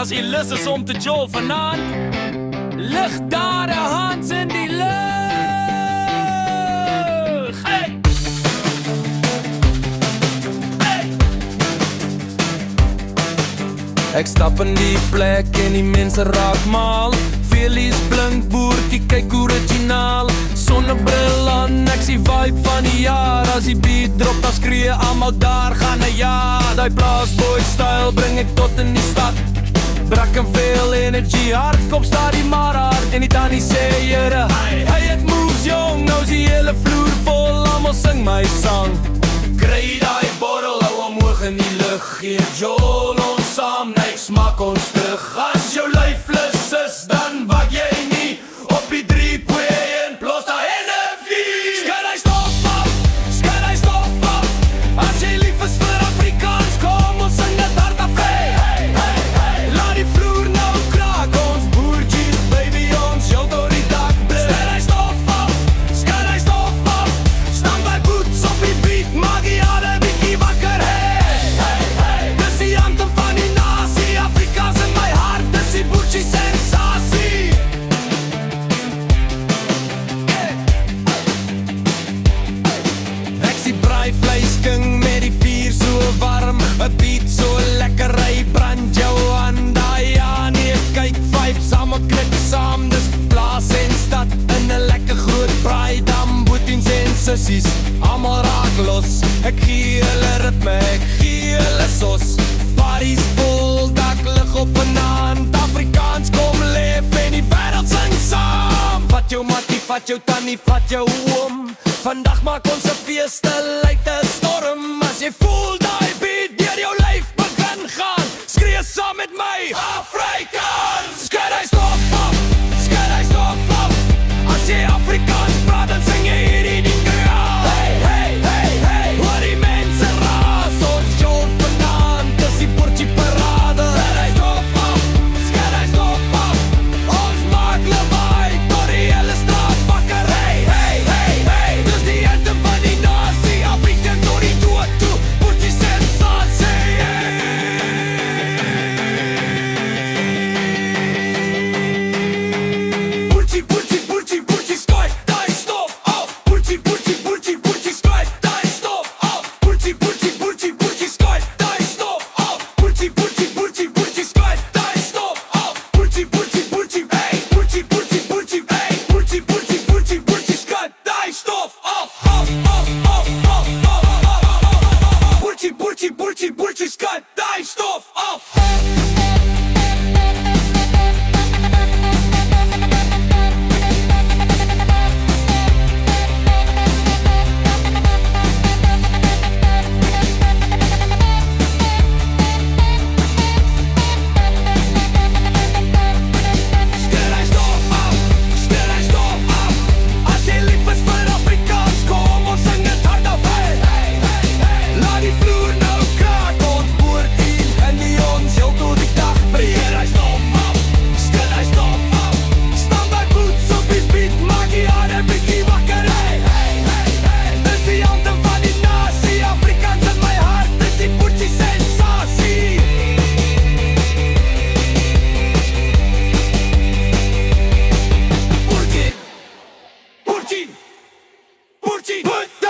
As jy lus is om te jol vanaand, lig daar 'n hand in die lug. Hey! Hey! Ek stap in die plek en die mense raak mal. Veelies blink, boertjie kyk originaal. Sonnebril aan, ek sien vibe van die jaar. As die beat drop, dan skree almal daar gaan na ja. Die plaasboy style bring ek tot in die stad. Brak en veel energy, hardkop staat die maar hard. En die tannie sê jere, hey het moves jong. Nou is die hele vloer vol, almal sing my sang. Kry die bottle, hou omhoog in die lug. Gee jol ons saam, niks maak ons terug. As jou lyf lus is, dan wag jy nie op die 3-2-1 plus daar energie. Skud hy stof af, skud hy stof af. As jy lief is vir Afrikaans, kom ons sing dit hard af. Hey, hey, hey, hey. Laat die vloer nou kraak, ons boertjies, baby, ons jou door die dak blik. Skud hy stof af, skud hy stof af. Staan by boots op die beat, maak die harde bietjie wakker. Hey, hey, hey. Dis die anthem van die nasie, Afrikaans in my hart, dis die boertjie sensasie. Ek sien braai vleisking met die vuur so warm. 'n beat so lekker, hy brand jou aan. Daai ja, nee, kyk vibes, saam klik saam. Dis plaas en stad in 'n lekker groot braaidam. Boetiens en sissies, almal raak los. Ek gee hulle ritme, ek gee hulle sos. Parties vol, daklig op vanaand. Afrikaans kom leef en die wêreld sing saam. Vat jou mattie, vat jou tannie, vat jou oom. Vandag maak ons 'n fees, lyk 'n storm. As jy voel die beat deur jou lyf begin gaan, skree saam met my, Afrikaans. Skud hy stof af, skud hy stof af. As jy Afrikaans praat, dan sing jy hierdie ding graag. Hey, hey, hey, hey. Hoor die mense raas, ons jol vanaand, dis die boertjie parade. Skud hy stof af, skud hy stof af. Ons maak lawaai tot die hele straat wakker. Hey, hey, hey, hey. Dis die anthem van die nasie, Afrika tot die dood toe, boertjie sensasie. Boertjie, boertjie, boertjie, boertjie, skud die stof af. Boertjie, boertjie, boertjie, boertjie, skud die stof af. Boertjie, boertjie, boertjie, boertjie, skud die stof af. Boertjie, boertjie, boertjie, boertjie, skud die stof af. Boertjie, boertjie, boertjie, hey. Boertjie, boertjie, boertjie, hey. Boertjie, boertjie, boertjie, boertjie, skud die stof af. Af, af, af, af, af, af. Boertjie, boertjie, boertjie, boertjie, skud die stof af. Skud hy stof af, skud hy stof af. As jy lief is vir Afrikaans, kom ons sing dit hard af. Hey, hey, hey, hey. Laat die vloer nou kraak, ons boertjie en die ons jou tot die dag breek. Skud hy stof af, skud hy stof af. Staan by boots op die beat, maak die harde bietjie wakker. Hey, hey, hey, hey. Dis die anthem van die nasie, Afrikaans in my hart, dis die boertjie sensasie. Boertjie, boertjie, boertjie, boertjie.